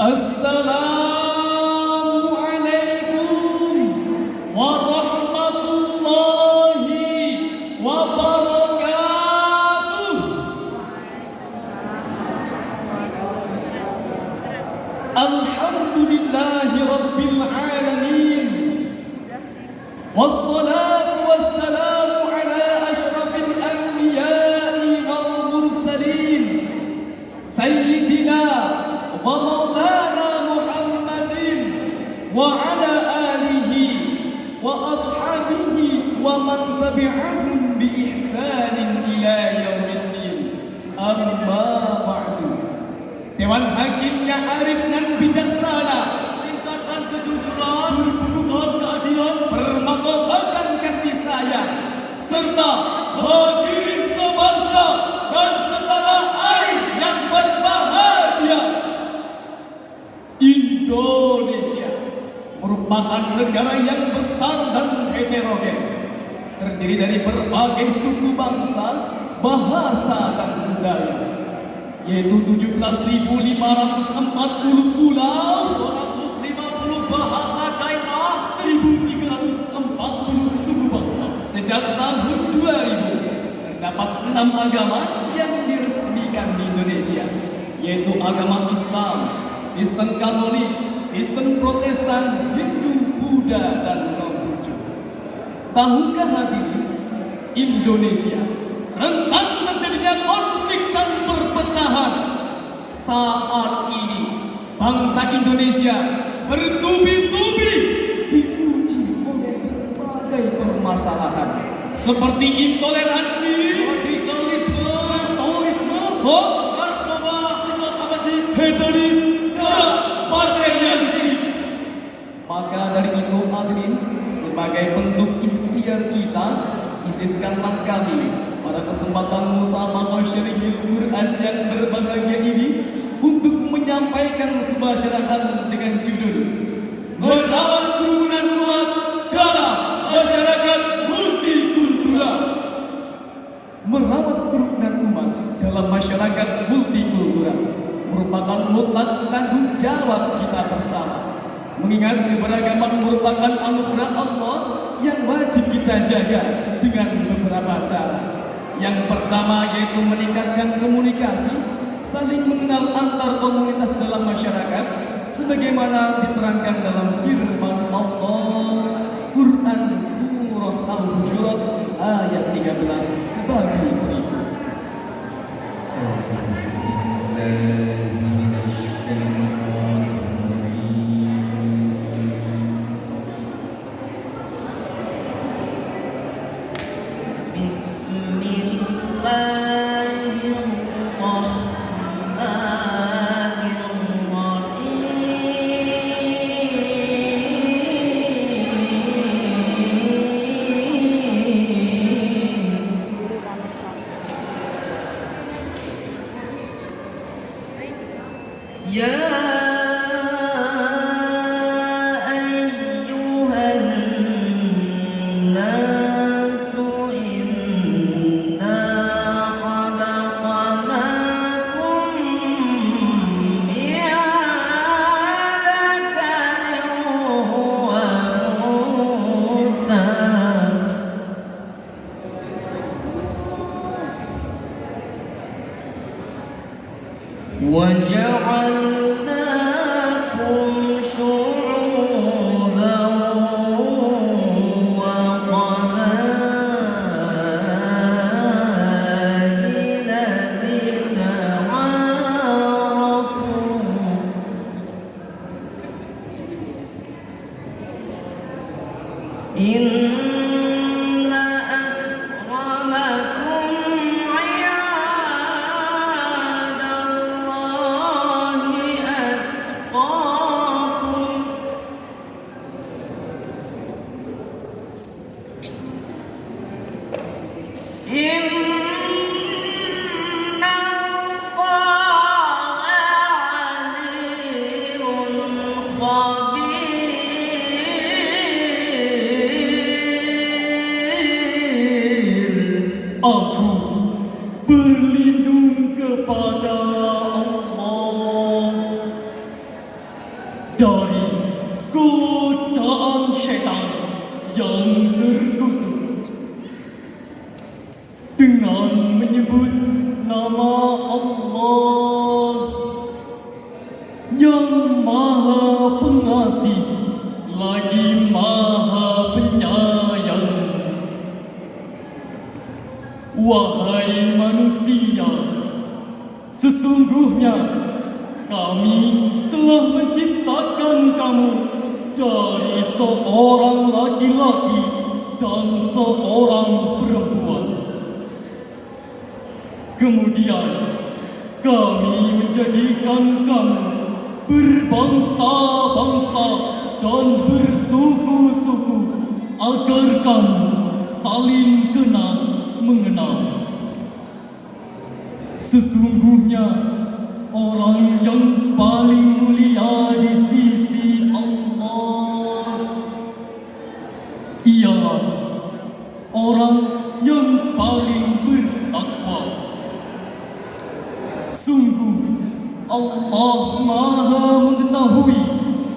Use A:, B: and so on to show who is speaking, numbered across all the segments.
A: Assalamualaikum warahmatullahi wabarakatuh. Alhamdulillahi rabbil alamin. Wassalatu wassalamu ala asyrafil anbiya'i wal mursalin. Sayyidina wa maulana Muhammadin wa ala alihi wa ashabihi wa man tabi'ahum bi ihsanin ila yaumiddin. Amma ba'du. Dewan Hakim yang arif dan bijaksana, tingkatkan kejujuran, berkedudukan keadilan, bermartabatkan kasih sayang, serta hadirin sebangsa dan setanah air yang berbahagia. Indonesia merupakan negara yang besar dan heterogen, terdiri dari berbagai suku bangsa, bahasa dan budaya, yaitu 17.540 pulau, 250 bahasa daerah, 1.340 suku bangsa. Sejak tahun 2000 terdapat 6 agama yang diresmikan di Indonesia, yaitu agama Islam, Kristen Katolik, Kristen Protestan, Hindu, Buddha, dan Konghucu. Tahukah hadirin, Indonesia rentan terjadinya konflik dan perpecahan. Saat ini bangsa Indonesia bertubi-tubi diuji oleh berbagai permasalahan seperti intoleransi, radikalisme, terorisme, hoax, narkoba, sikap apatis, hedonis, dan materialisme. Maka dari itu hadirin, sebagai bentuk ikhtiar kita, izinkanlah kami pada kesempatan musabaqah syarihil Quran yang berbahagia ini untuk menyampaikan sebuah syarahan dengan judul Merawat Kerukunan Umat dalam Masyarakat Multikultural. Merawat kerukunan umat dalam masyarakat multikultural merupakan mutlak tanggung jawab kita bersama, mengingat keberagaman merupakan anugerah Allah yang wajib kita jaga dengan beberapa cara. Yang pertama yaitu meningkatkan komunikasi, saling mengenal antar komunitas dalam masyarakat, sebagaimana diterangkan dalam firman Allah Quran Surah Al-Hujurat ayat 13 sebagai berikut. وَجَعَلْنَاكُمْ شُعُوبًا وَقَبَائِلَ لِتَعَارَفُوا إِنَّ أَكْرَمَكُمْ عِندَ اللَّهِ
B: Sesungguhnya kami telah menciptakan kamu dari seorang laki-laki dan seorang perempuan. Kemudian kami menjadikan kamu berbangsa-bangsa dan bersuku-suku agar kamu saling kenal mengenal. Sesungguhnya orang yang paling mulia di sisi Allah ialah orang yang paling bertakwa. Sungguh Allah Maha mengetahui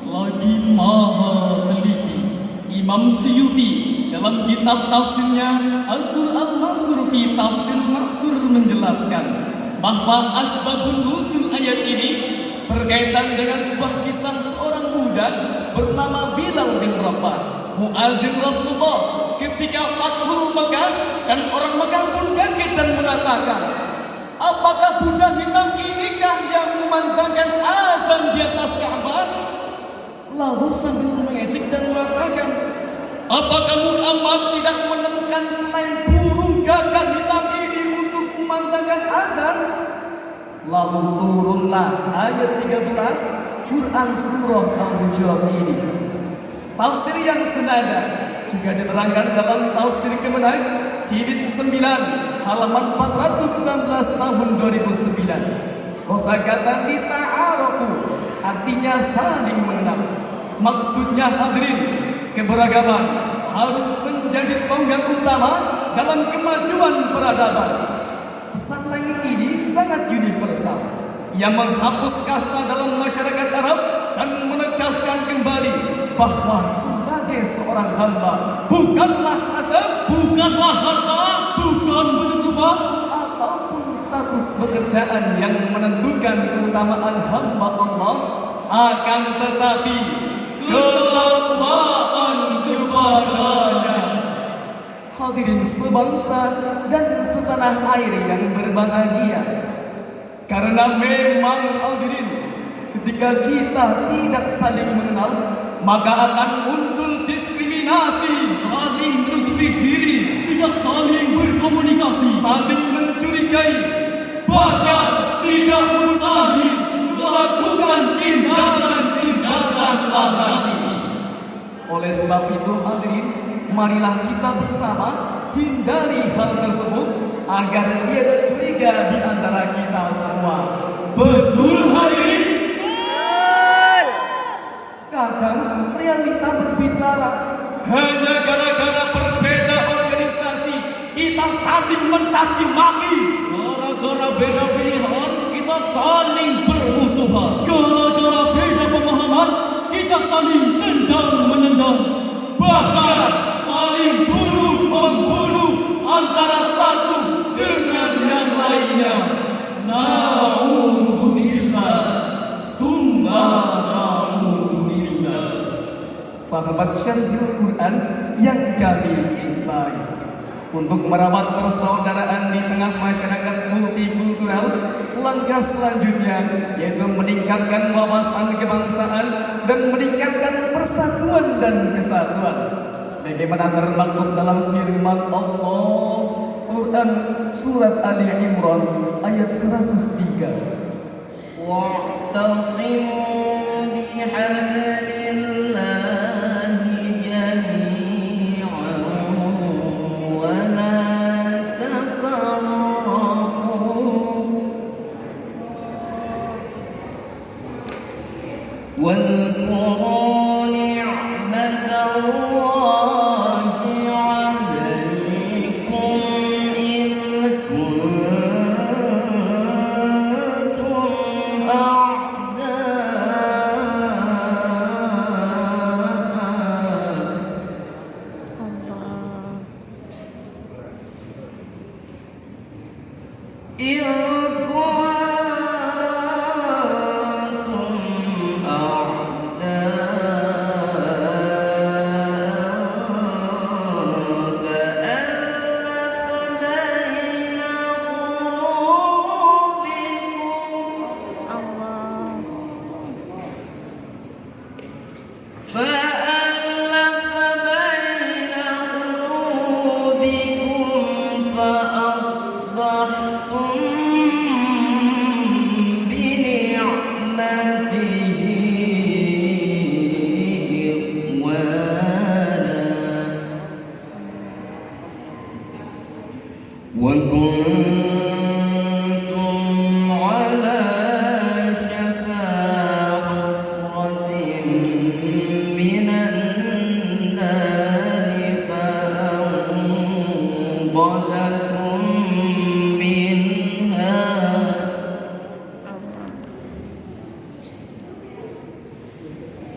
B: lagi Maha teliti.
A: Imam Syuuti dalam kitab tafsirnya Al-Qur'an Mansur fi Tafsir Maksur menjelaskan bahwa asbabun nuzul ayat ini berkaitan dengan sebuah kisah seorang budak bernama Bilal bin Rabah, muazin Rasulullah ketika Fathul Mekah, dan orang Mekah pun kaget dan mengatakan, apakah budak hitam inikah yang memandangkan azan di atas Ka'bah? Lalu sambil mengejek dan mengatakan, apakah Muhammad tidak menemukan selain burung gagak hitam ini untuk memandangkan azan? Lalu turunlah ayat 13 Quran Surah Al-Hujurat ini. Tafsir yang senada juga diterangkan dalam Tafsir Kemenang jilid 9 halaman 419 tahun 2009. Kosakata lita'arafu artinya saling mengenal. Maksudnya hadirin, keberagaman harus menjadi tonggak utama dalam kemajuan peradaban. Pesan lain ini sangat universal yang menghapus kasta dalam masyarakat Arab dan menegaskan kembali bahwa sebagai seorang hamba bukanlah nasab,
B: Bukanlah harta, bukan bentuk rupa,
A: ataupun status pekerjaan yang menentukan keutamaan hamba Allah, akan tetapi ketakwaan kepadanya. Hadirin sebangsa dan setanah air yang berbahagia, karena memang hadirin, ketika kita tidak saling mengenal, maka akan muncul diskriminasi,
B: saling menutupi diri, tidak saling berkomunikasi,
A: saling mencurigai,
B: bahkan tidak mustahil melakukan tindakan-tindakan anarki.
A: Oleh sebab itu hadirin, marilah kita bersama hindari hal tersebut agar tiada curiga di antara kita semua.
B: Betul hadirin?
A: Kadang realita berbicara, hanya gara-gara berbeda organisasi kita saling mencaci maki.
B: Gara-gara beda pilihan kita saling bermusuhan. Gara-gara beda pemahaman kita saling tendang menendang.
A: Bahkan saling bunuh-membunuh antara satu dengan yang lainnya.
B: Na'udzubillah, summa na'udzubillah.
A: Sahabat Syarhul Quran yang kami cintai, untuk merawat persaudaraan di tengah masyarakat multikultural, langkah selanjutnya yaitu meningkatkan wawasan kebangsaan dan meningkatkan persatuan dan kesatuan sebagaimana termaktub dalam firman Allah Quran surat Ali Imran ayat 103.
C: Wa'tasimu bihablillahi jami'an wa la tafarraqu واذكروا نعمة الله عليكم إذ كنتم أعداء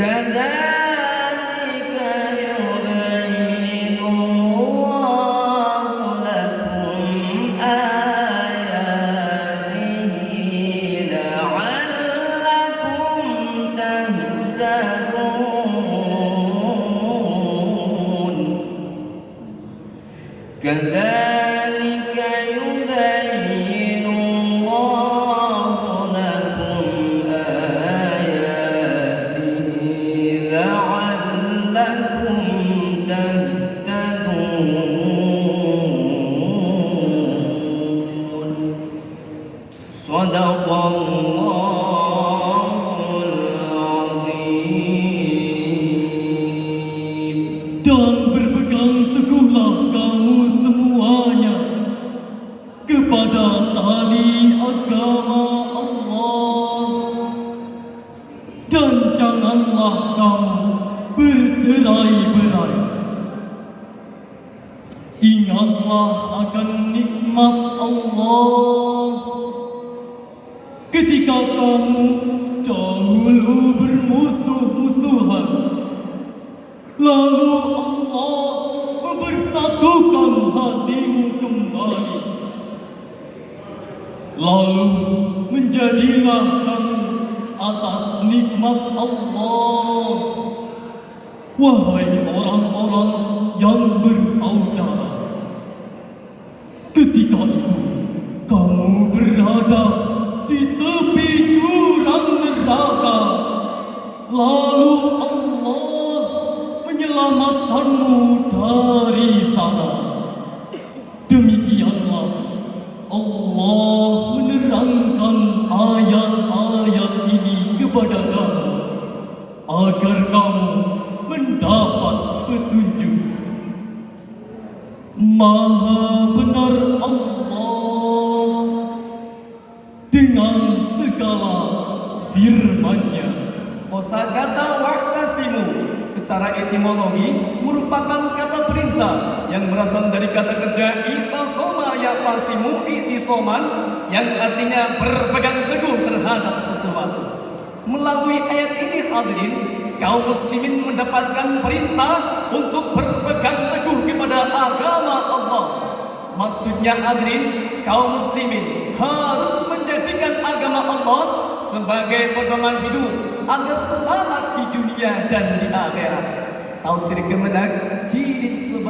C: كذلك يبين الله لكم آياته لعلكم تهتدون كذلك يبين الله لكم آياته لعلكم تهتدون صدق الله العظيم.
B: Dan berpegang teguhlah kamu semuanya kepada tali agama Allah, dan janganlah kamu bercerai-berai. Ingatlah akan nikmat Allah ketika kamu dahulu bermusuh-musuhan, lalu Allah mempersatukan hatimu kembali. Lalu menjadilah kamu atas nikmat Allah, wahai orang-orang yang bersaudara. Ketika itu kamu berada di tepi jurang neraka, lalu Allah menyelamatkanmu dari sana. Demikianlah Allah menerangkan ayat-ayat ini kepada kamu agar kamu mendapat petunjuk. Maha benar Allah dengan segala firman-Nya.
A: Kosakata wa'tasimu secara etimologi merupakan kata perintah yang berasal dari kata kerja itasoma ya'tasimu itisoman yang artinya berpegang teguh terhadap sesuatu. Melalui ayat ini hadirin, kaum muslimin mendapatkan perintah untuk berpegang teguh kepada agama Allah. Maksudnya hadirin, kaum muslimin harus menjadikan agama Allah sebagai pedoman hidup agar selamat di dunia dan di akhirat. Tafsir Kemenak jilid 11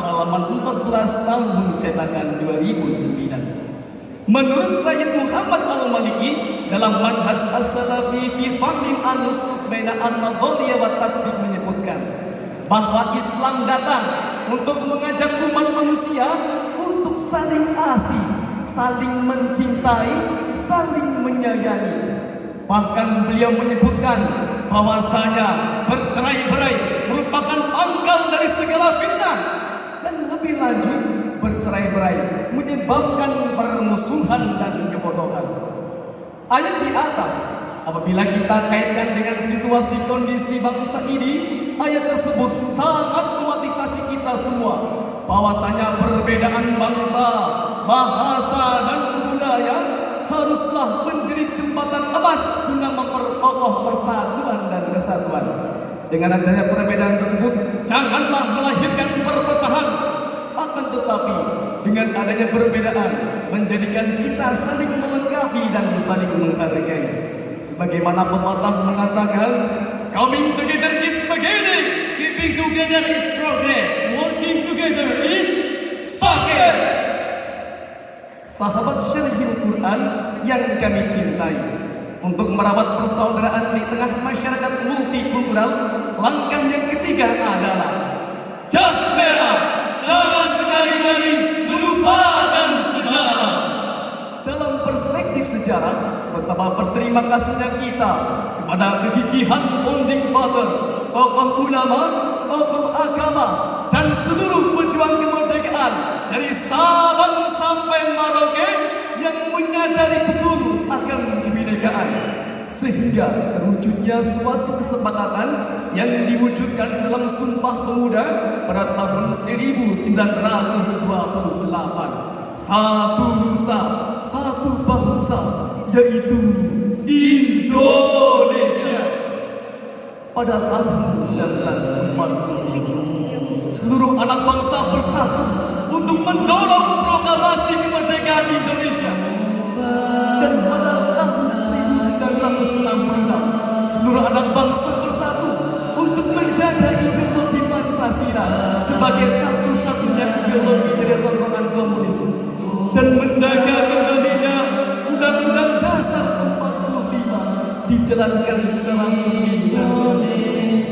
A: halaman 14 tahun cetakan 2009. Menurut Sayyid Muhammad Al-Maliki dalam Manhaj As-Salafi fi Fahmi An-Nusus Baina An-Nadhariyah wa Tatsbiq menyebutkan bahwa Islam datang untuk mengajak umat manusia untuk saling asih, saling mencintai, saling menyayangi. Bahkan beliau menyebutkan bahwasanya bercerai-berai merupakan pangkal dari segala fitnah, dan lebih lanjut bercerai-berai menyebabkan permusuhan dan kebodohan. Ayat di atas apabila kita kaitkan dengan situasi kondisi bangsa ini, ayat tersebut sangat memotivasi kita semua bahwasanya perbedaan bangsa, bahasa dan budaya haruslah menjadi jembatan emas guna memperkokoh persatuan dan kesatuan. Dengan adanya perbedaan tersebut, janganlah melahirkan perpecahan. Akan tetapi, dengan adanya perbedaan, menjadikan kita saling melengkapi dan saling menghargai. Sebagaimana pepatah mengatakan, coming together is beginning, keeping together is progress, working together is success. Sahabat Syarihil Quran yang kami cintai, untuk merawat persaudaraan di tengah masyarakat multikultural, langkah yang ketiga adalah jas merah, jangan sekali-kali melupakan sejarah. Dalam perspektif sejarah, betapa berterima kasihnya kita kepada kegigihan founding father, tokoh ulama, tokoh agama, dan seluruh pejuang kemerdekaan dari Sabang sampai Merauke yang menyadari betul akan kebinekaan, sehingga terwujudnya suatu kesepakatan yang diwujudkan dalam Sumpah Pemuda pada tahun 1928. Satu nusa, satu bangsa, yaitu Indonesia. pada tahun 1945. Seluruh anak bangsa bersatu untuk mendorong proklamasi kemerdekaan Indonesia. Dan pada tahun 1966, seluruh anak bangsa bersatu untuk menjaga ideologi Pancasila sebagai satu-satunya ideologi dari rombongan komunis dan menjaga kembalinya Undang-Undang Dasar 45 dijalankan secara murni dan konsisten.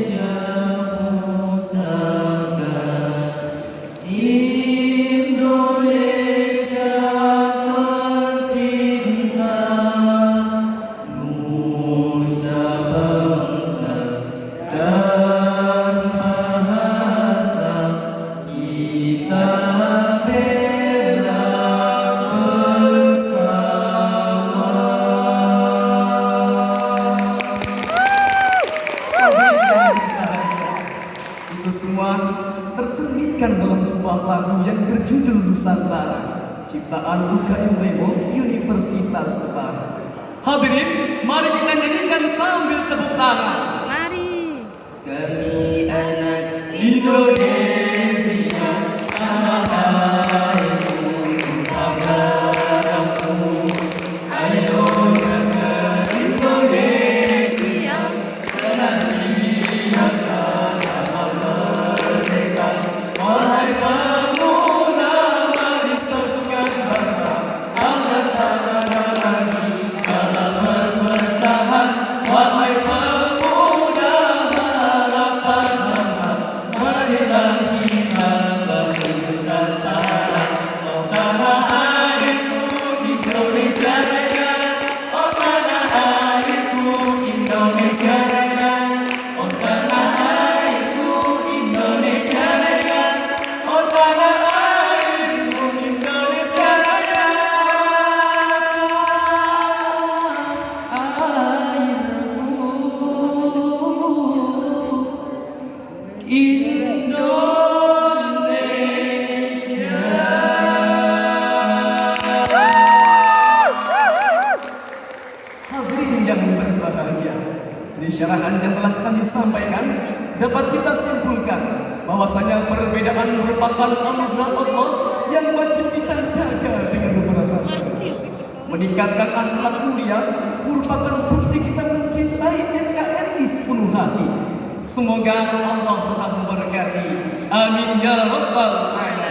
A: Itu semua tercerminkan dalam sebuah lagu yang berjudul Nusantara, ciptaan UKM Remo Universitas Semarang. Hadirin, mari kita nyanyikan sambil tepuk tangan.
D: Mari.
C: Kami anak Indonesia, tanah airku, tumpah darahku. Ayo jaga Indonesia, senantiasa dalam merdeka. Wahai pemuda, mari satukan bangsa agar tak ada lagi segala perpecahan. Wahai pemuda, harapan bangsa, marilah kita bernusantara. Oh tanah airku Indonesia Raya, oh tanah airku Indonesia Raya, oh tanah airku Indonesia Raya, oh tanah airku Indonesia Raya.
A: Hadirin yang berbahagia, dari syarahan yang telah kami sampaikan dapat kita simpulkan bahwasanya perbedaan merupakan anugerah Allah yang wajib kita jaga dengan beberapa cara. Meningkatkan akhlak mulia merupakan bukti kita mencintai NKRI sepenuh hati. Semoga Allah tetap memberkati. Amin ya rabbal alamin.